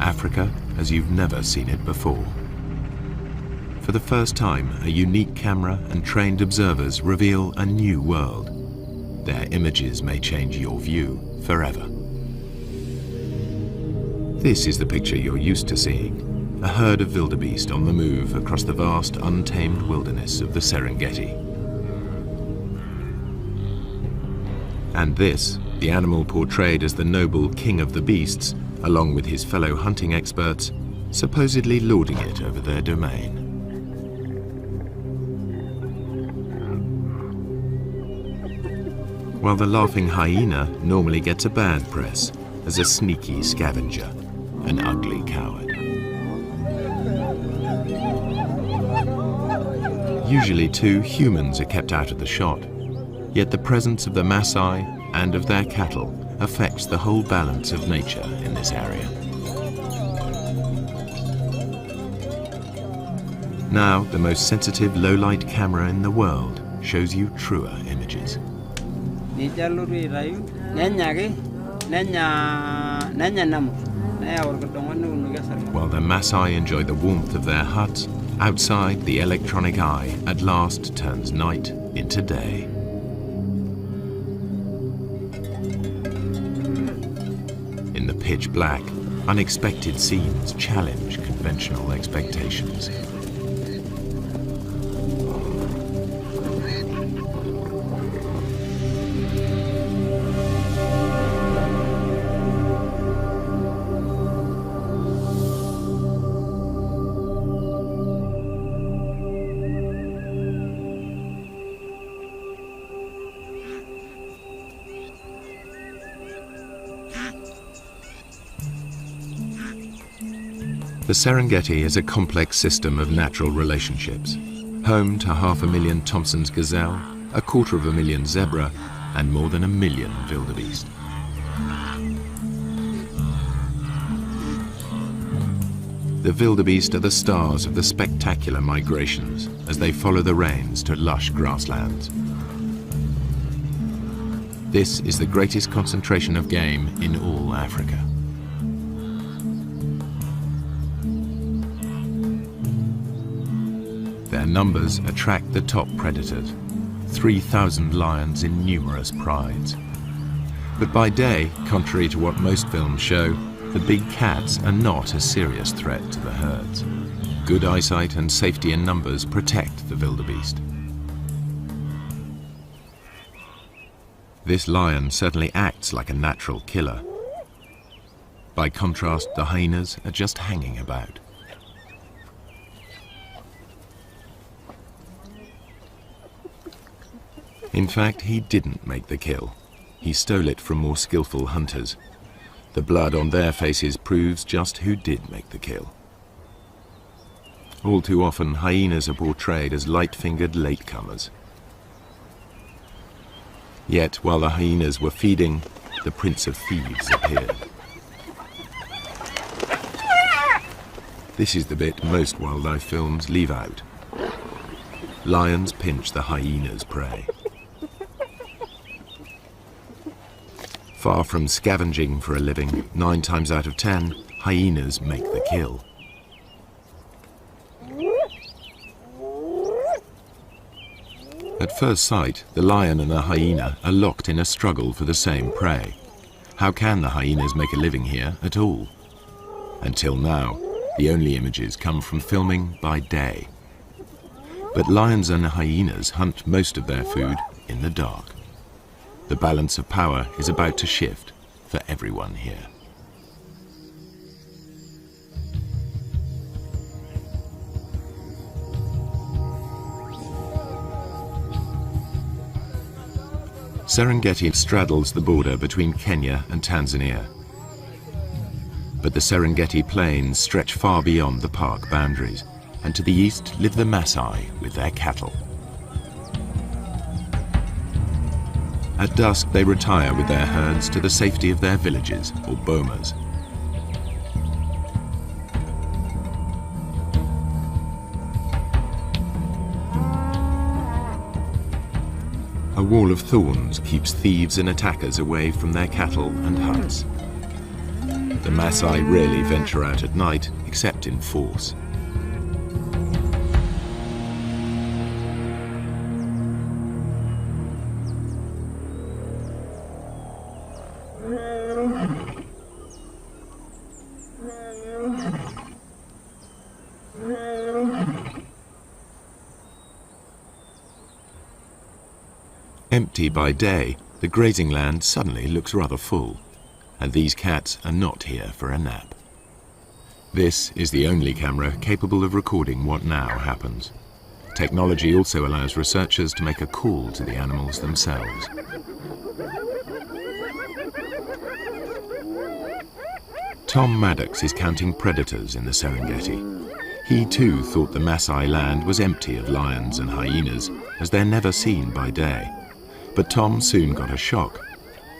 Africa as you've never seen it before. For the first time, a unique camera and trained observers reveal a new world. Their images may change your view forever. This is the picture you're used to seeing, a herd of wildebeest on the move across the vast, untamed wilderness of the Serengeti. And this, the animal portrayed as the noble king of the beasts, along with his fellow hunting experts, supposedly lording it over their domain. While the laughing hyena normally gets a bad press as a sneaky scavenger, an ugly coward. Usually too, humans are kept out of the shot, yet the presence of the Maasai and of their cattle affects the whole balance of nature in this area. Now, the most sensitive low-light camera in the world shows you truer images. While the Maasai enjoy the warmth of their huts, outside the electronic eye at last turns night into day. In the pitch black, unexpected scenes challenge conventional expectations. The Serengeti is a complex system of natural relationships, home to 500,000 Thompson's gazelle, 250,000 zebra, and more than 1 million wildebeest. The wildebeest are the stars of the spectacular migrations as they follow the rains to lush grasslands. This is the greatest concentration of game in all Africa. Their numbers attract the top predators, 3,000 lions in numerous prides. But by day, contrary to what most films show, the big cats are not a serious threat to the herds. Good eyesight and safety in numbers protect the wildebeest. This lion certainly acts like a natural killer. By contrast, the hyenas are just hanging about. In fact, he didn't make the kill. He stole it from more skillful hunters. The blood on their faces proves just who did make the kill. All too often, hyenas are portrayed as light-fingered latecomers. Yet, while the hyenas were feeding, the Prince of Thieves appeared. This is the bit most wildlife films leave out. Lions pinch the hyena's prey. Far from scavenging for a living, 9 times out of 10, hyenas make the kill. At first sight, the lion and the hyena are locked in a struggle for the same prey. How can the hyenas make a living here at all? Until now, the only images come from filming by day. But lions and hyenas hunt most of their food in the dark. The balance of power is about to shift for everyone here. Serengeti straddles the border between Kenya and Tanzania. But the Serengeti plains stretch far beyond the park boundaries, and to the east live the Maasai with their cattle. At dusk, they retire with their herds to the safety of their villages, or bomas. A wall of thorns keeps thieves and attackers away from their cattle and huts. The Maasai rarely venture out at night, except in force. Empty by day, the grazing land suddenly looks rather full, and these cats are not here for a nap. This is the only camera capable of recording what now happens. Technology also allows researchers to make a call to the animals themselves. Tom Maddox is counting predators in the Serengeti. He too thought the Maasai land was empty of lions and hyenas, as they're never seen by day. But Tom soon got a shock.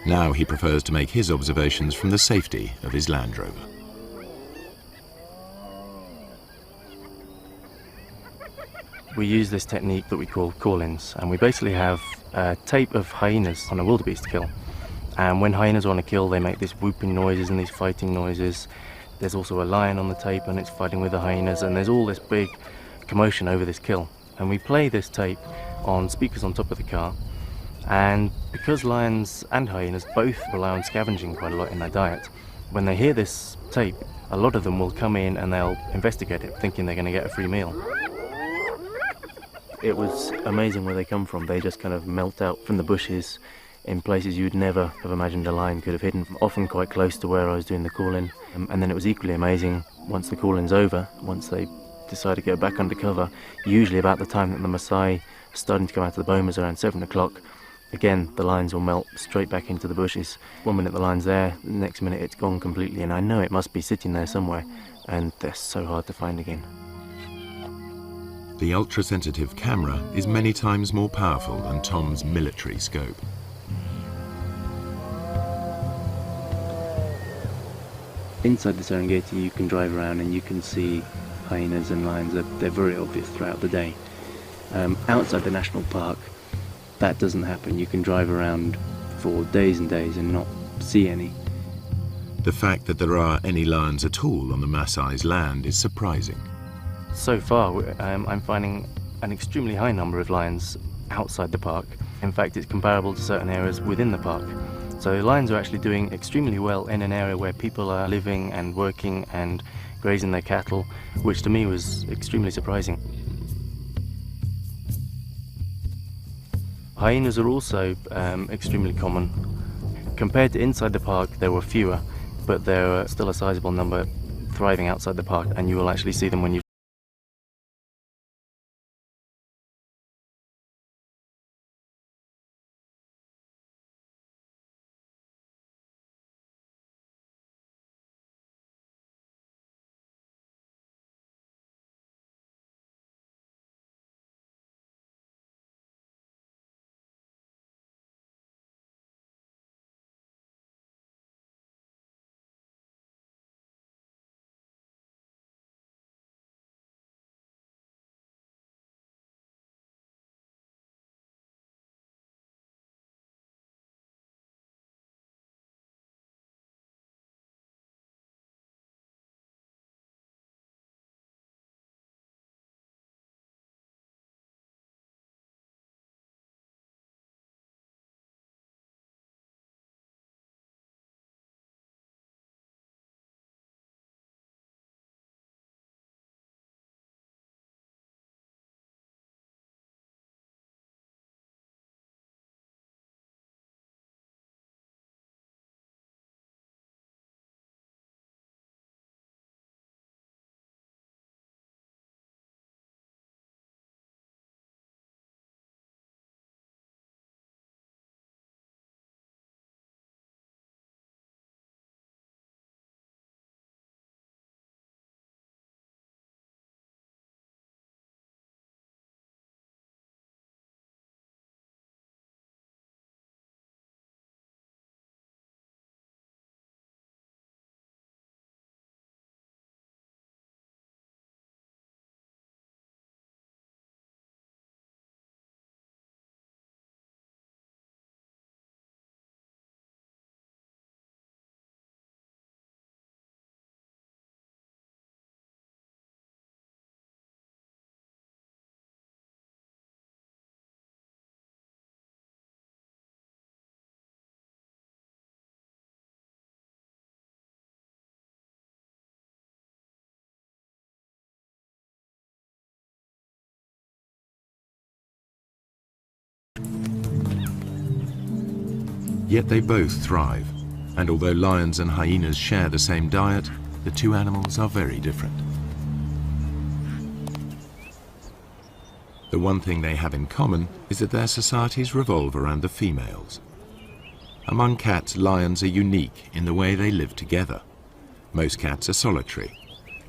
Now he prefers to make his observations from the safety of his Land Rover. We use this technique that we call call-ins, and we basically have a tape of hyenas on a wildebeest kill. And when hyenas are on a kill, they make these whooping noises and these fighting noises. There's also a lion on the tape and it's fighting with the hyenas, and there's all this big commotion over this kill. And we play this tape on speakers on top of the car. And because lions and hyenas both rely on scavenging quite a lot in their diet, when they hear this tape, a lot of them will come in and they'll investigate it, thinking they're going to get a free meal. It was amazing where they come from. They just kind of melt out from the bushes in places you'd never have imagined a lion could have hidden, often quite close to where I was doing the call-in. And then it was equally amazing once the call-in's over, once they decide to go back under cover, usually about the time that the Maasai are starting to come out of the bomas around 7 o'clock. Again, the lions will melt straight back into the bushes. 1 minute the line's there, the next minute it's gone completely, and I know it must be sitting there somewhere, and they're so hard to find again. The ultra-sensitive camera is many times more powerful than Tom's military scope. Inside the Serengeti you can drive around and you can see hyenas and lions. They're very obvious throughout the day. Outside the national park, that doesn't happen. You can drive around for days and days and not see any. The fact that there are any lions at all on the Maasai's land is surprising. So far, I'm finding an extremely high number of lions outside the park. In fact, it's comparable to certain areas within the park. So lions are actually doing extremely well in an area where people are living and working and grazing their cattle, which to me was extremely surprising. Hyenas are also extremely common. Compared to inside the park, there were fewer, but there are still a sizable number thriving outside the park, and you will actually see them when you Yet they both thrive, and although lions and hyenas share the same diet, the two animals are very different. The one thing they have in common is that their societies revolve around the females. Among cats, lions are unique in the way they live together. Most cats are solitary.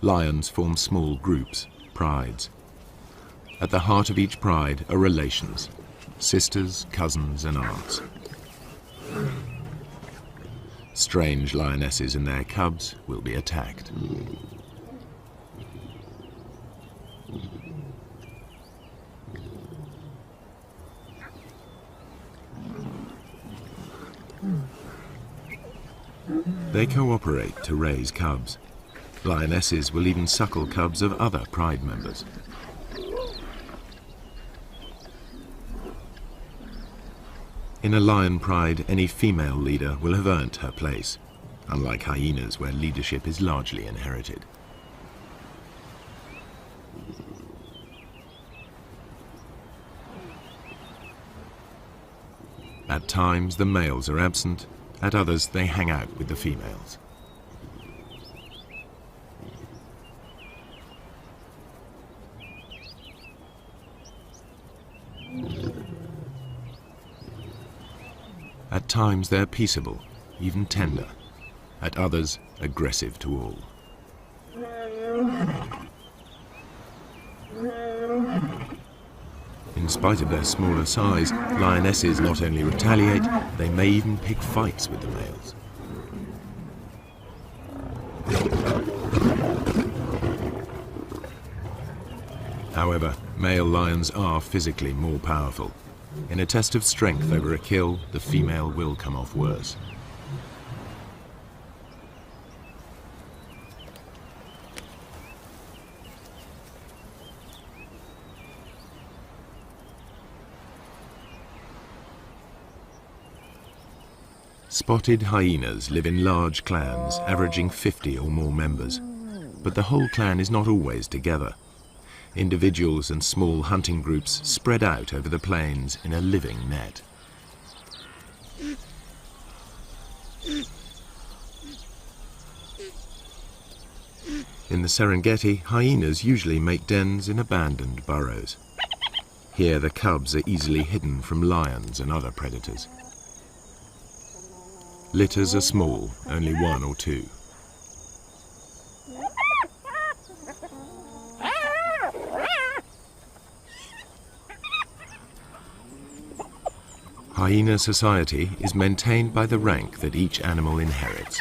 Lions form small groups, prides. At the heart of each pride are relations, sisters, cousins, and aunts. Strange lionesses and their cubs will be attacked. They cooperate to raise cubs. Lionesses will even suckle cubs of other pride members. In a lion pride, any female leader will have earned her place, unlike hyenas where leadership is largely inherited. At times the males are absent, at others they hang out with the females. At times they're peaceable, even tender. At others, aggressive to all. In spite of their smaller size, lionesses not only retaliate, they may even pick fights with the males. However, male lions are physically more powerful. In a test of strength over a kill, the female will come off worse. Spotted hyenas live in large clans, averaging 50 or more members. But the whole clan is not always together. Individuals and small hunting groups spread out over the plains in a living net. In the Serengeti, hyenas usually make dens in abandoned burrows. Here the cubs are easily hidden from lions and other predators. Litters are small, only one or two. Hyena society is maintained by the rank that each animal inherits.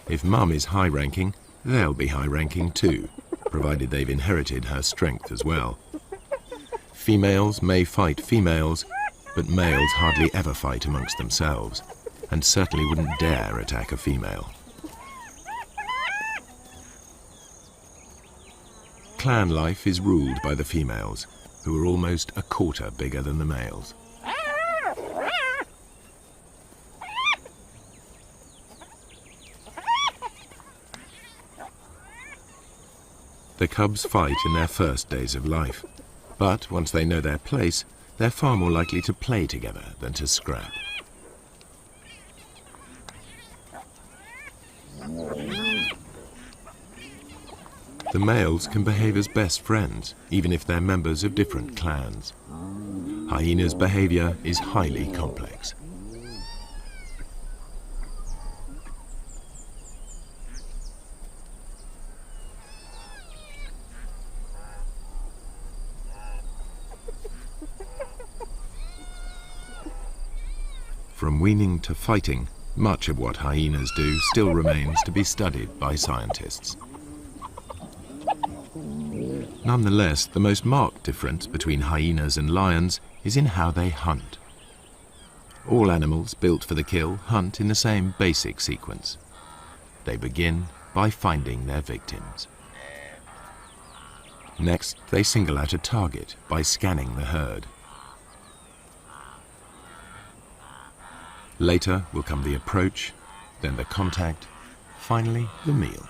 If Mum is high-ranking, they'll be high-ranking too, provided they've inherited her strength as well. Females may fight females, but males hardly ever fight amongst themselves, and certainly wouldn't dare attack a female. Clan life is ruled by the females, who are almost a quarter bigger than the males. The cubs fight in their first days of life, but once they know their place, they're far more likely to play together than to scrap. The males can behave as best friends, even if they're members of different clans. Hyena's behavior is highly complex. From weaning to fighting, much of what hyenas do still remains to be studied by scientists. Nonetheless, the most marked difference between hyenas and lions is in how they hunt. All animals built for the kill hunt in the same basic sequence. They begin by finding their victims. Next, they single out a target by scanning the herd. Later will come the approach, then the contact, finally the meal.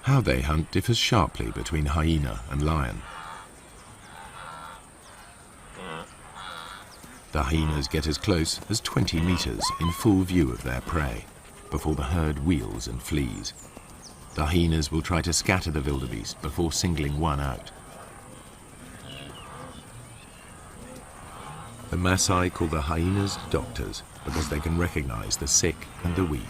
How they hunt differs sharply between hyena and lion. The hyenas get as close as 20 meters in full view of their prey before the herd wheels and flees. The hyenas will try to scatter the wildebeest before singling one out. The Maasai call the hyenas doctors because they can recognize the sick and the weak.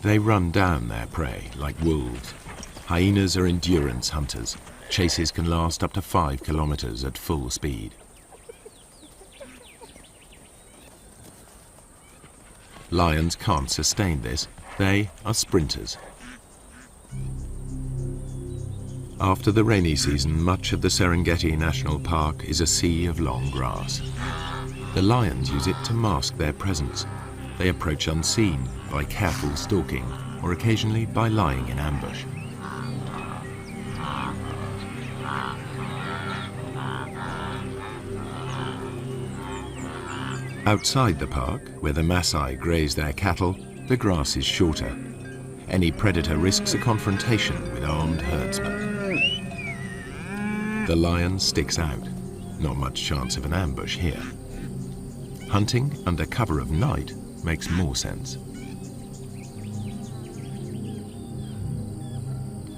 They run down their prey like wolves. Hyenas are endurance hunters. Chases can last up to 5 kilometers at full speed. Lions can't sustain this. They are sprinters. After the rainy season, much of the Serengeti National Park is a sea of long grass. The lions use it to mask their presence. They approach unseen by careful stalking or occasionally by lying in ambush. Outside the park, where the Maasai graze their cattle, the grass is shorter. Any predator risks a confrontation with armed herdsmen. The lion sticks out. Not much chance of an ambush here. Hunting under cover of night makes more sense.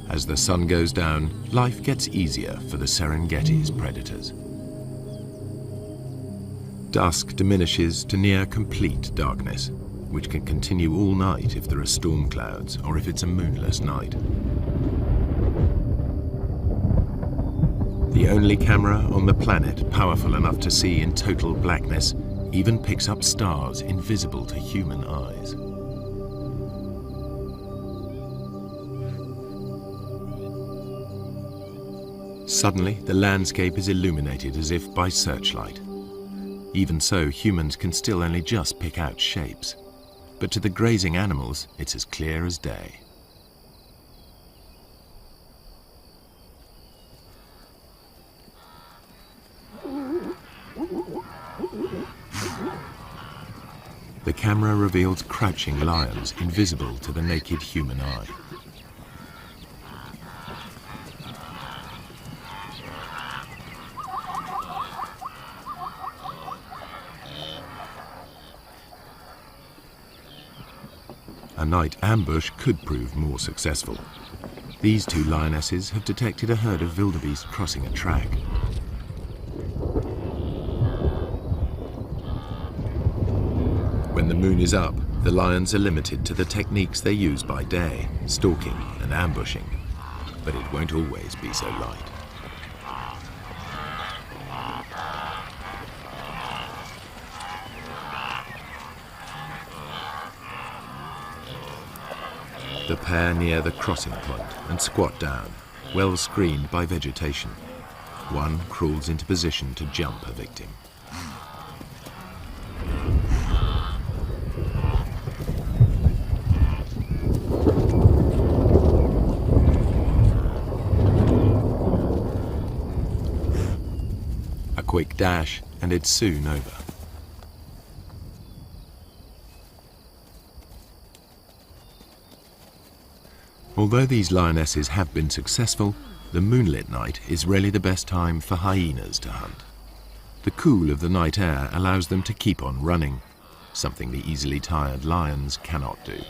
As the sun goes down, life gets easier for the Serengeti's predators. Dusk diminishes to near complete darkness, which can continue all night if there are storm clouds or if it's a moonless night. The only camera on the planet powerful enough to see in total blackness even picks up stars invisible to human eyes. Suddenly, the landscape is illuminated as if by searchlight. Even so, humans can still only just pick out shapes. But to the grazing animals, it's as clear as day. The camera reveals crouching lions invisible to the naked human eye. A night ambush could prove more successful. These two lionesses have detected a herd of wildebeest crossing a track. When the moon is up, the lions are limited to the techniques they use by day, stalking and ambushing. But it won't always be so light. The pair near the crossing point and squat down, well screened by vegetation. One crawls into position to jump a victim. A quick dash and it's soon over. Although these lionesses have been successful, the moonlit night is really the best time for hyenas to hunt. The cool of the night air allows them to keep on running, something the easily tired lions cannot do.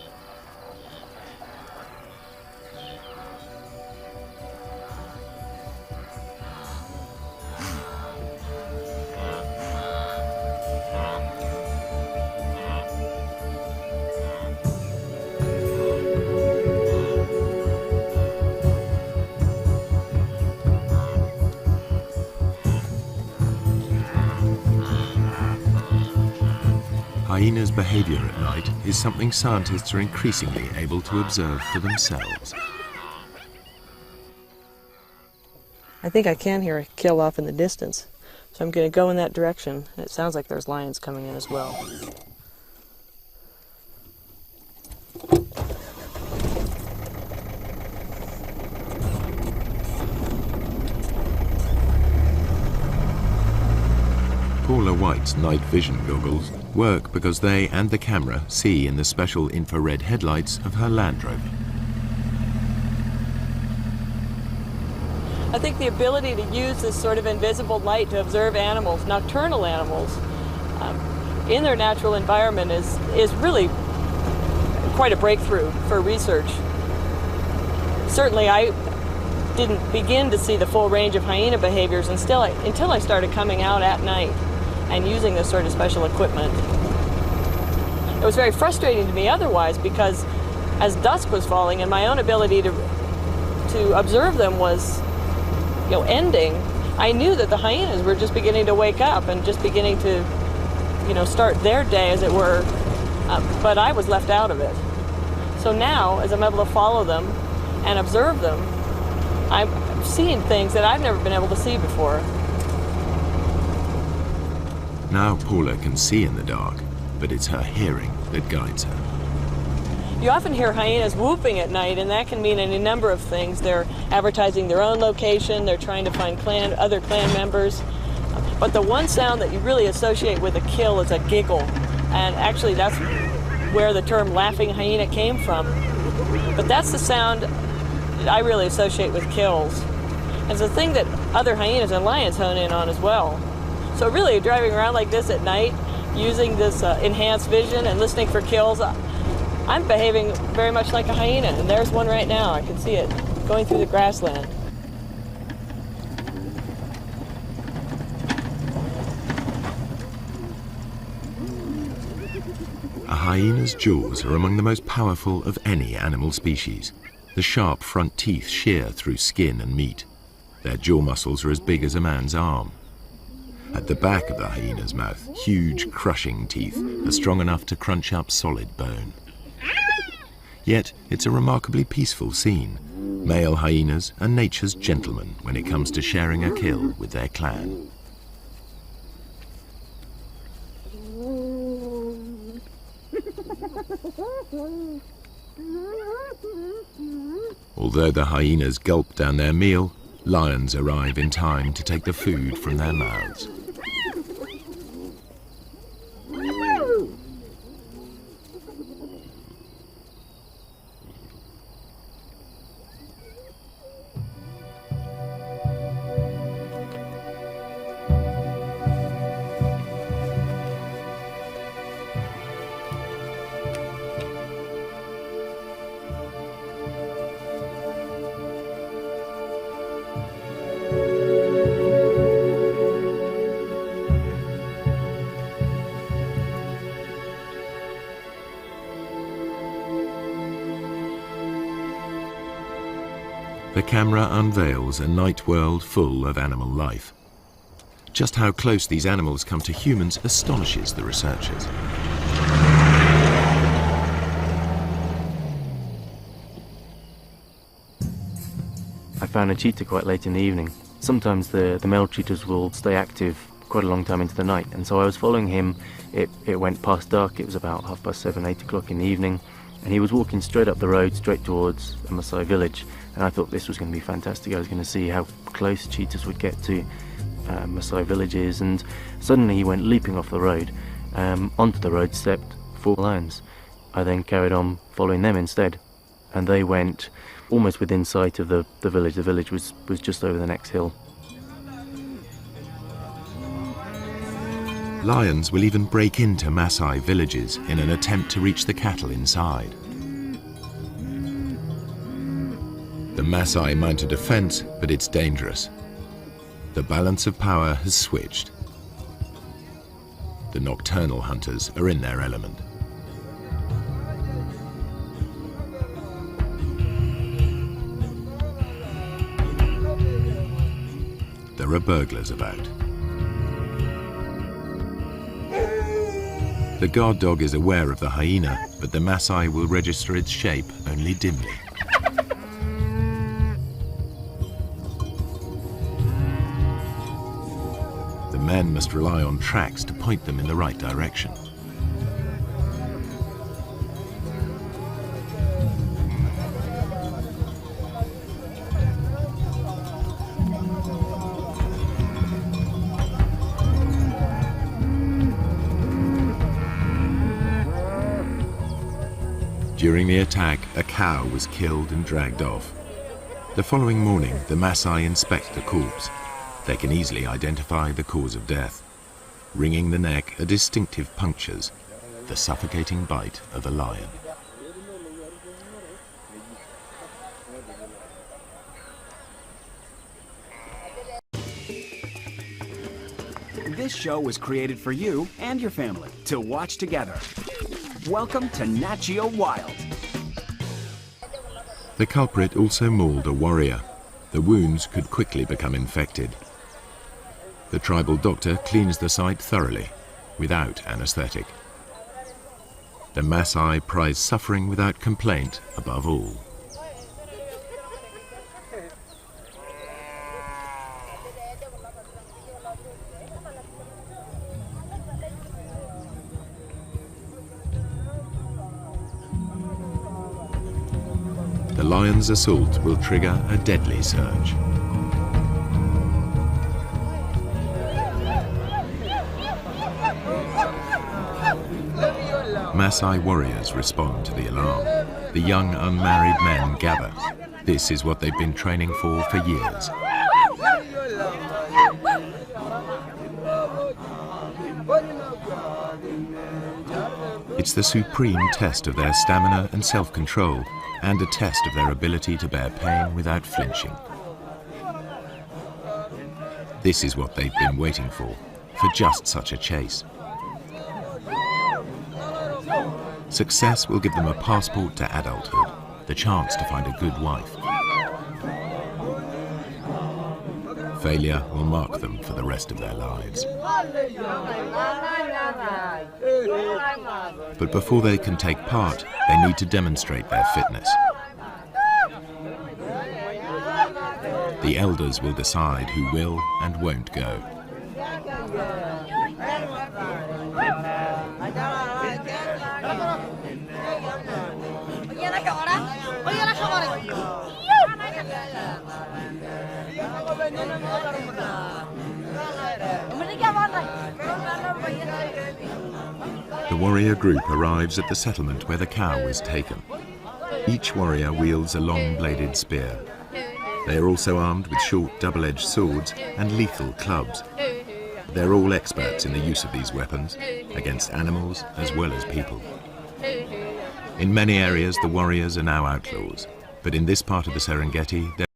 Hyenas' behavior at night is something scientists are increasingly able to observe for themselves. I think I can hear a kill off in the distance, so I'm going to go in that direction. It sounds like there's lions coming in as well. White's night vision goggles work because they and the camera see in the special infrared headlights of her Land Rover. I think the ability to use this sort of invisible light to observe animals, nocturnal animals, in their natural environment is really quite a breakthrough for research. Certainly I didn't begin to see the full range of hyena behaviors until I started coming out at night and using this sort of special equipment. It was very frustrating to me otherwise, because as dusk was falling and my own ability to observe them was ending, I knew that the hyenas were just beginning to wake up and just beginning to start their day, as it were, but I was left out of it. So now, as I'm able to follow them and observe them, I'm seeing things that I've never been able to see before. Now Paula can see in the dark, but it's her hearing that guides her. You often hear hyenas whooping at night, and that can mean any number of things. They're advertising their own location, they're trying to find other clan members. But the one sound that you really associate with a kill is a giggle. And actually that's where the term laughing hyena came from. But that's the sound that I really associate with kills. And it's a thing that other hyenas and lions hone in on as well. So really, driving around like this at night, using this enhanced vision and listening for kills, I'm behaving very much like a hyena, and there's one right now. I can see it going through the grassland. A hyena's jaws are among the most powerful of any animal species. The sharp front teeth shear through skin and meat. Their jaw muscles are as big as a man's arm. At the back of the hyena's mouth, huge crushing teeth are strong enough to crunch up solid bone. Yet it's a remarkably peaceful scene. Male hyenas are nature's gentlemen when it comes to sharing a kill with their clan. Although the hyenas gulp down their meal, lions arrive in time to take the food from their mouths. The camera unveils a night world full of animal life. Just how close these animals come to humans astonishes the researchers. I found a cheetah quite late in the evening. Sometimes the male cheetahs will stay active quite a long time into the night, and so I was following him. It went past dark. It was about 7:30, 8 o'clock in the evening, and he was walking straight up the road, straight towards a Maasai village. And I thought this was going to be fantastic. I was going to see how close cheetahs would get to Maasai villages, and suddenly he went leaping off the road. Onto the road stepped 4 lions. I then carried on following them instead, and they went almost within sight of the village. The village was just over the next hill. Lions will even break into Maasai villages in an attempt to reach the cattle inside. The Maasai mount a defense, but it's dangerous. The balance of power has switched. The nocturnal hunters are in their element. There are burglars about. The guard dog is aware of the hyena, but the Maasai will register its shape only dimly. Men must rely on tracks to point them in the right direction. During the attack, a cow was killed and dragged off. The following morning, the Maasai inspect the corpse. They can easily identify the cause of death. Wringing the neck are distinctive punctures, the suffocating bite of a lion. This show was created for you and your family to watch together. Welcome to Nat Geo Wild. The culprit also mauled a warrior. The wounds could quickly become infected. The tribal doctor cleans the site thoroughly, without anesthetic. The Maasai prize suffering without complaint above all. The lion's assault will trigger a deadly surge. Maasai warriors respond to the alarm. The young unmarried men gather. This is what they've been training for years. It's the supreme test of their stamina and self-control, and a test of their ability to bear pain without flinching. This is what they've been waiting for just such a chase. Success will give them a passport to adulthood, the chance to find a good wife. Failure will mark them for the rest of their lives. But before they can take part, they need to demonstrate their fitness. The elders will decide who will and won't go. The warrior group arrives at the settlement where the cow was taken. Each warrior wields a long-bladed spear. They are also armed with short double-edged swords and lethal clubs. They're all experts in the use of these weapons, against animals as well as people. In many areas, the warriors are now outlaws, but in this part of the Serengeti, they're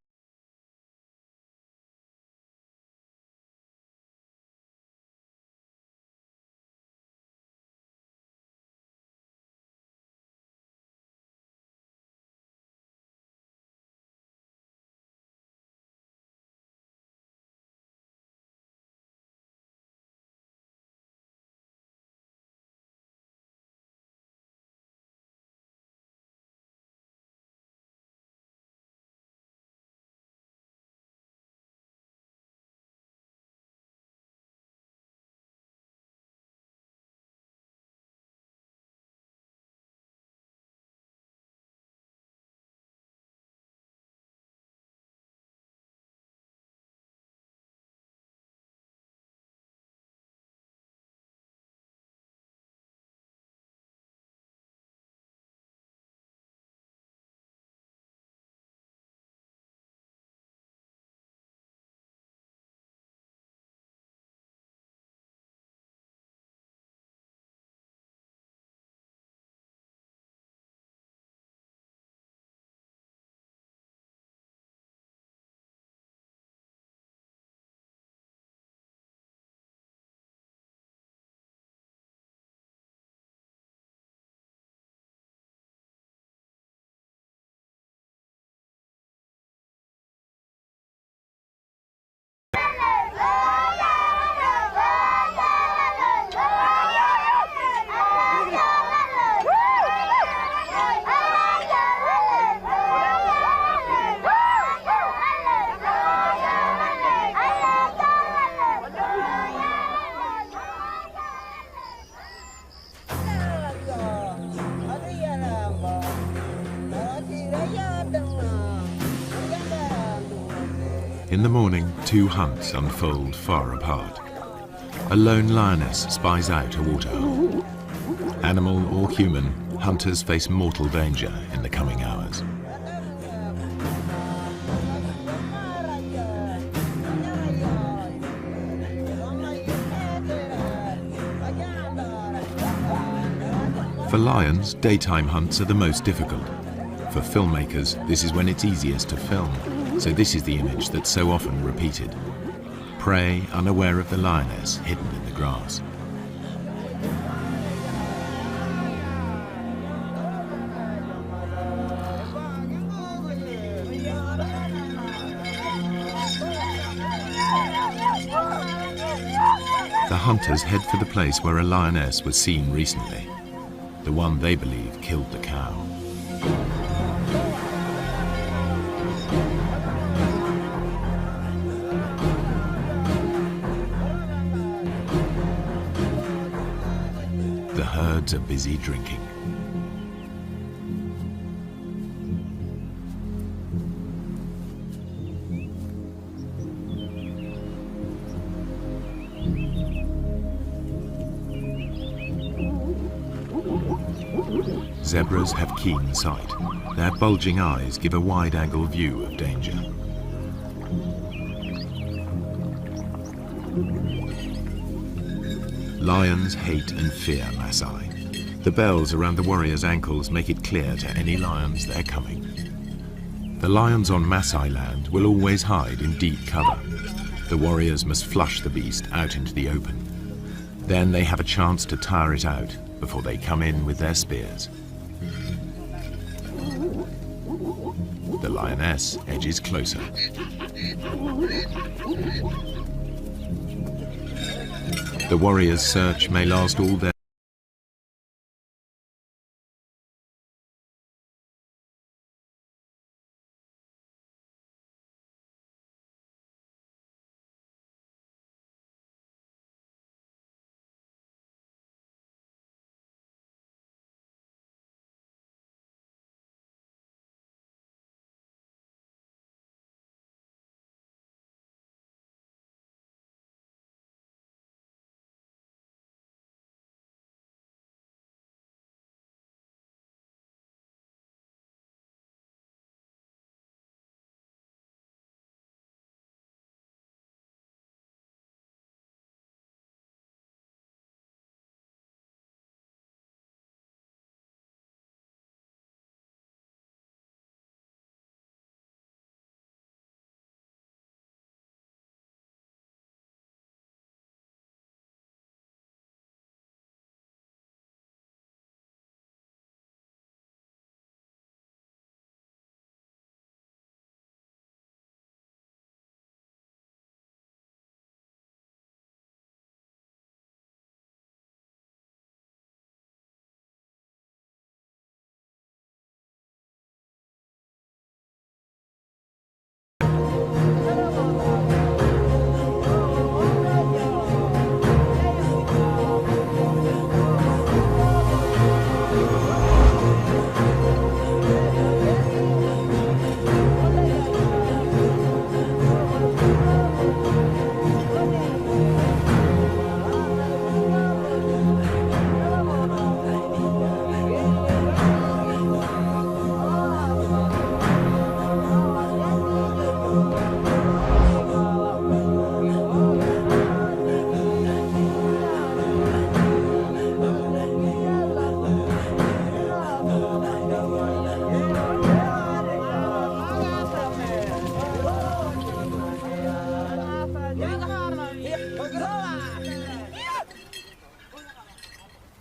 In the morning, two hunts unfold far apart. A lone lioness spies out a waterhole. Animal or human, hunters face mortal danger in the coming hours. For lions, daytime hunts are the most difficult. For filmmakers, this is when it's easiest to film, so this is the image that's so often repeated. Prey unaware of the lioness hidden in the grass. The hunters head for the place where a lioness was seen recently, the one they believe killed the cow. The herds are busy drinking. Zebras have keen sight. Their bulging eyes give a wide-angle view of danger. Lions hate and fear Maasai. The bells around the warriors' ankles make it clear to any lions they're coming. The lions on Maasai land will always hide in deep cover. The warriors must flush the beast out into the open. Then they have a chance to tire it out before they come in with their spears. The lioness edges closer. The warriors' search may last all day.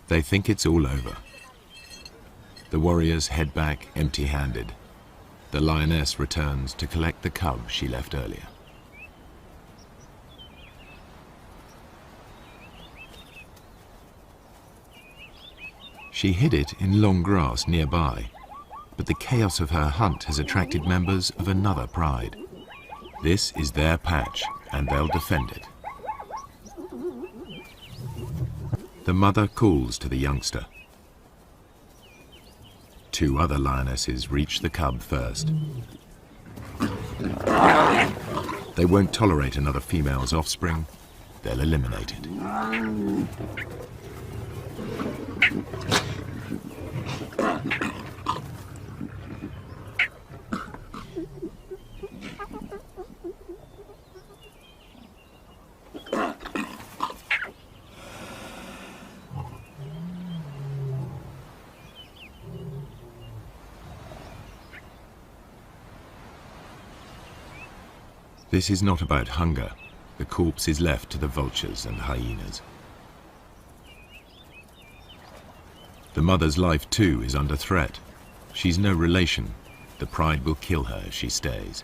They think it's all over. The warriors head back empty-handed. The lioness returns to collect the cub she left earlier. She hid it in long grass nearby, but the chaos of her hunt has attracted members of another pride. This is their patch, and they'll defend it. The mother calls to the youngster. Two other lionesses reach the cub first. They won't tolerate another female's offspring. They'll eliminate it. This is not about hunger. The corpse is left to the vultures and hyenas. The mother's life too is under threat. She's no relation. The pride will kill her if she stays.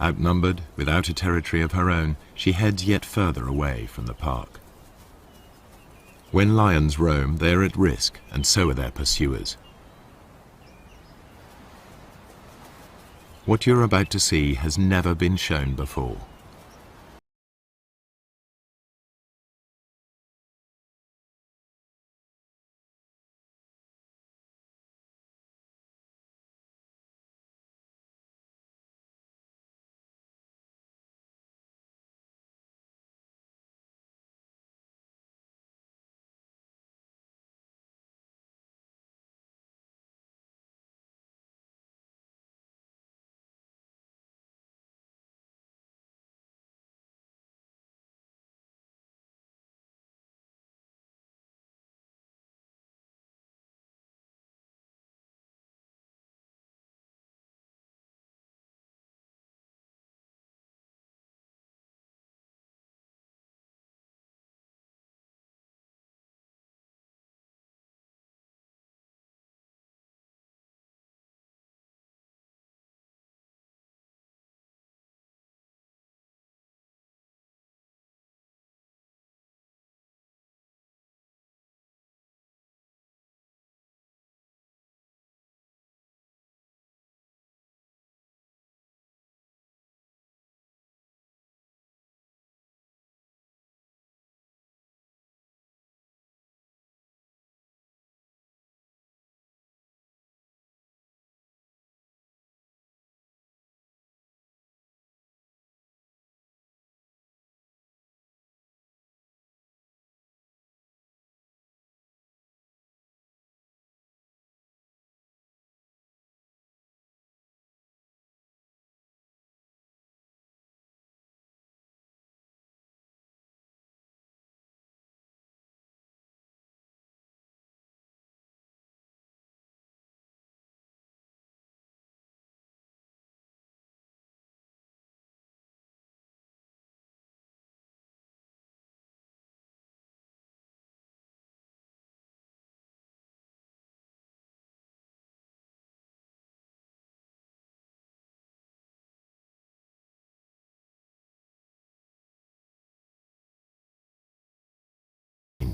Outnumbered, without a territory of her own, she heads yet further away from the park. When lions roam, they are at risk, and so are their pursuers. What you're about to see has never been shown before.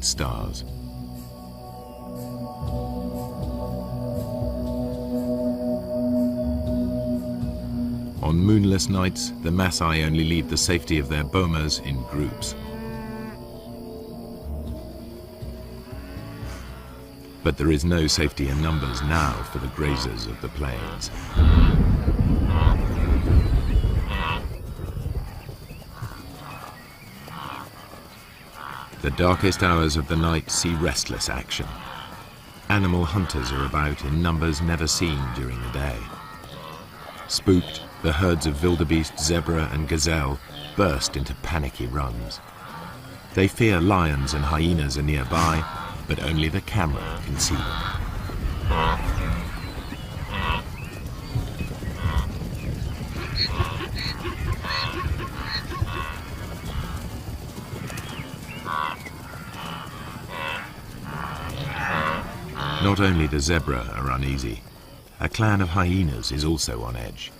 Stars. On moonless nights, the Maasai only leave the safety of their bomas in groups. But there is no safety in numbers now for the grazers of the plains. The darkest hours of the night see restless action. Animal hunters are about in numbers never seen during the day. Spooked, the herds of wildebeest, zebra and gazelle burst into panicky runs. They fear lions and hyenas are nearby, but only the camera can see them. Not only the zebra are uneasy, a clan of hyenas is also on edge.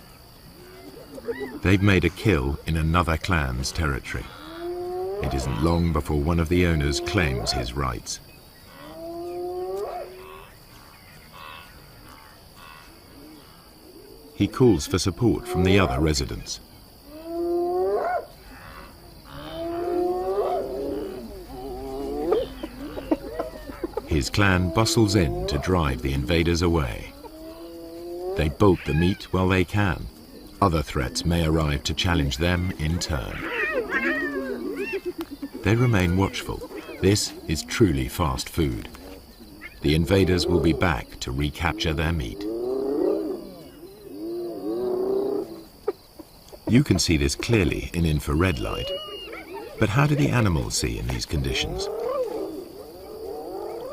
They've made a kill in another clan's territory. It isn't long before one of the owners claims his rights. He calls for support from the other residents. His clan bustles in to drive the invaders away. They bolt the meat while they can, Other threats may arrive to challenge them in turn. They remain watchful. This is truly fast food. The invaders will be back to recapture their meat. You can see this clearly in infrared light. But how do the animals see in these conditions?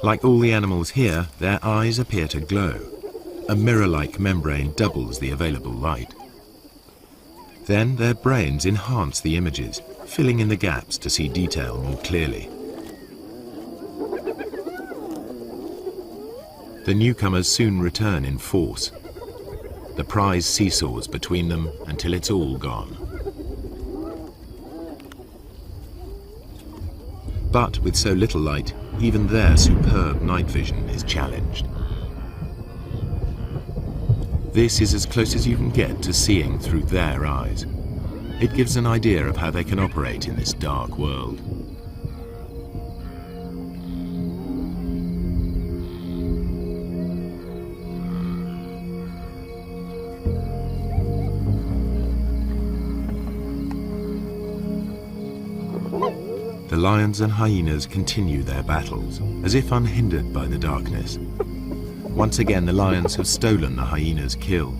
Like all the animals here, their eyes appear to glow. A mirror-like membrane doubles the available light. Then their brains enhance the images, filling in the gaps to see detail more clearly. The newcomers soon return in force. The prize seesaws between them until it's all gone. But with so little light, even their superb night vision is challenged. This is as close as you can get to seeing through their eyes. It gives an idea of how they can operate in this dark world. The lions and hyenas continue their battles, as if unhindered by the darkness. Once again, the lions have stolen the hyena's kill,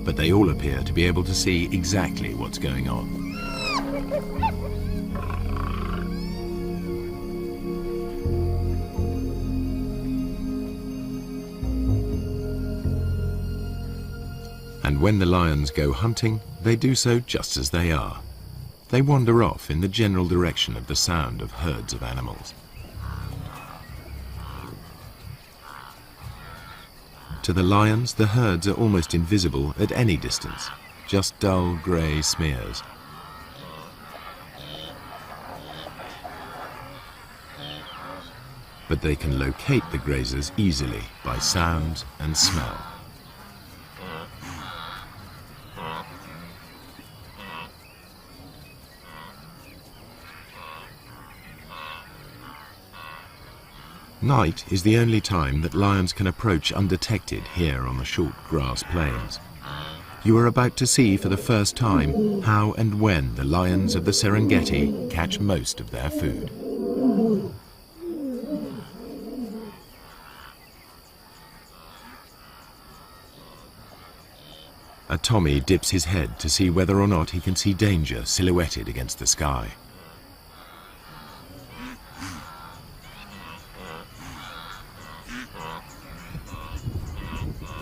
but they all appear to be able to see exactly what's going on. And when the lions go hunting, they do so just as they are. They wander off in the general direction of the sound of herds of animals. To the lions, the herds are almost invisible at any distance, just dull grey smears. But they can locate the grazers easily by sound and smell. Night is the only time that lions can approach undetected here on the short grass plains. You are about to see for the first time how and when the lions of the Serengeti catch most of their food. A Tommy dips his head to see whether or not he can see danger silhouetted against the sky.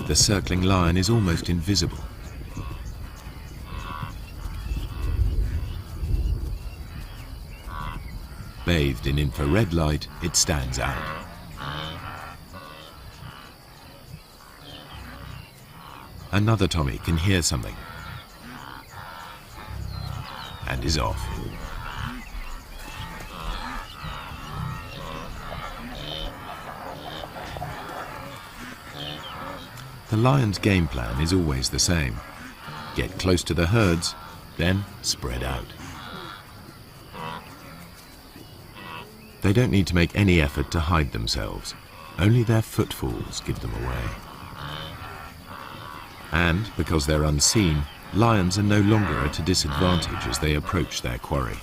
The circling lion is almost invisible. Bathed in infrared light, it stands out. Another Tommy can hear something and is off. The lion's game plan is always the same. Get close to the herds, then spread out. They don't need to make any effort to hide themselves. Only their footfalls give them away. And because they're unseen, lions are no longer at a disadvantage as they approach their quarry.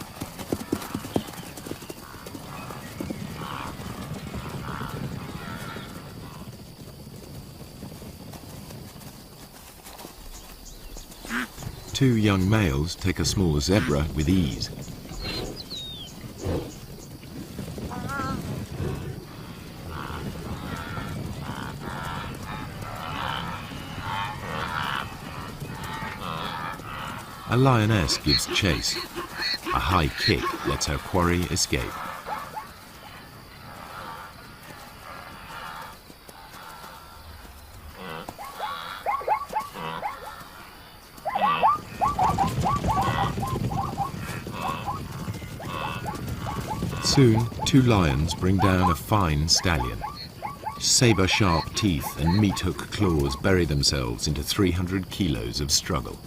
Two young males take a small zebra with ease. A lioness gives chase. A high kick lets her quarry escape. Soon, two lions bring down a fine stallion. Saber-sharp teeth and meat-hook claws bury themselves into 300 kilos of struggle.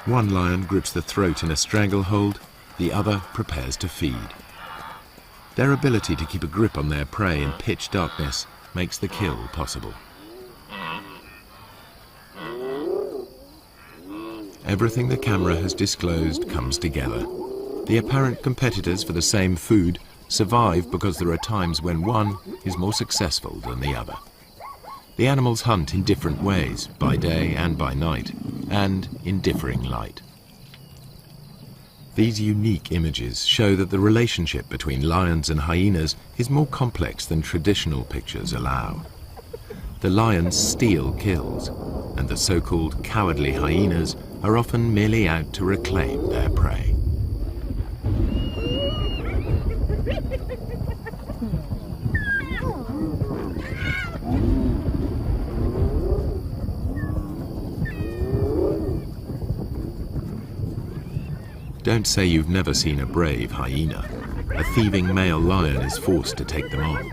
One lion grips the throat in a stranglehold, the other prepares to feed. Their ability to keep a grip on their prey in pitch darkness makes the kill possible. Everything the camera has disclosed comes together. The apparent competitors for the same food survive because there are times when one is more successful than the other. The animals hunt in different ways, by day and by night, and in differing light. These unique images show that the relationship between lions and hyenas is more complex than traditional pictures allow. The lions steal kills, and the so-called cowardly hyenas are often merely out to reclaim their prey. Don't say you've never seen a brave hyena. A thieving male lion is forced to take them on.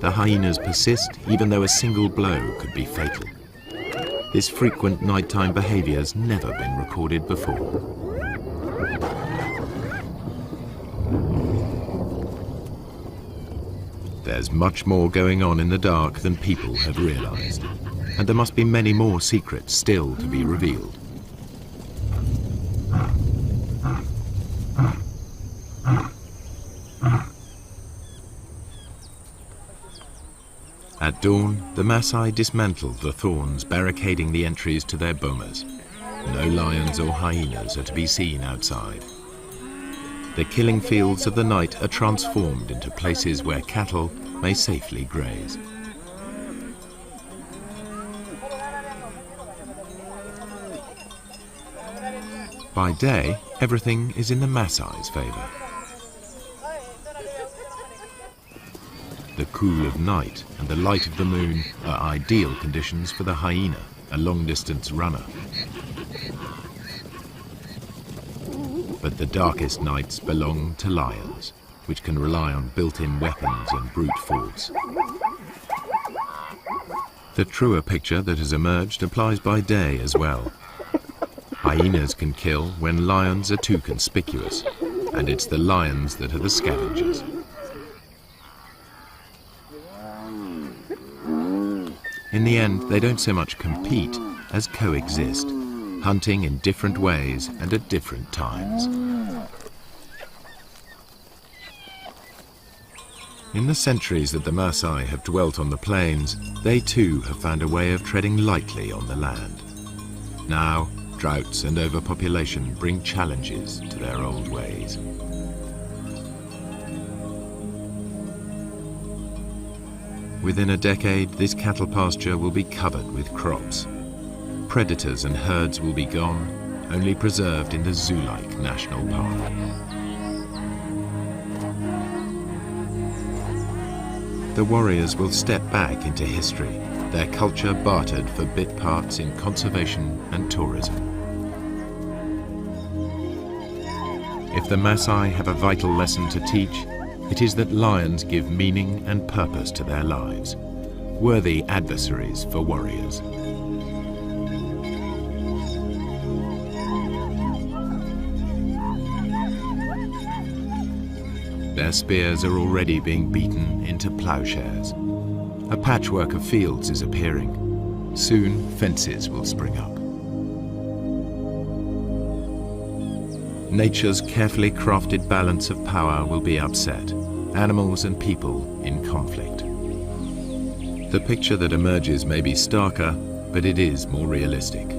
The hyenas persist even though a single blow could be fatal. This frequent nighttime behavior has never been recorded before. There's much more going on in the dark than people have realized, and there must be many more secrets still to be revealed. At dawn, the Maasai dismantled the thorns barricading the entries to their bomas. No lions or hyenas are to be seen outside. The killing fields of the night are transformed into places where cattle may safely graze. By day, everything is in the Maasai's favor. The cool of night and the light of the moon are ideal conditions for the hyena, a long-distance runner. But the darkest nights belong to lions, which can rely on built-in weapons and brute force. The truer picture that has emerged applies by day as well. Hyenas can kill when lions are too conspicuous, and it's the lions that are the scavengers. In the end, they don't so much compete as coexist, hunting in different ways and at different times. In the centuries that the Maasai have dwelt on the plains, they too have found a way of treading lightly on the land. Now, droughts and overpopulation bring challenges to their old ways. Within a decade, this cattle pasture will be covered with crops. Predators and herds will be gone, only preserved in the zoo-like national park. The warriors will step back into history, their culture bartered for bit parts in conservation and tourism. If the Maasai have a vital lesson to teach, it is that lions give meaning and purpose to their lives, worthy adversaries for warriors. Their spears are already being beaten into plowshares. A patchwork of fields is appearing. Soon, fences will spring up. Nature's carefully crafted balance of power will be upset, animals and people in conflict. The picture that emerges may be starker, but it is more realistic.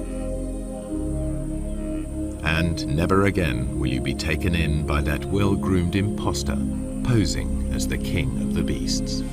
And never again will you be taken in by that well-groomed imposter posing as the king of the beasts.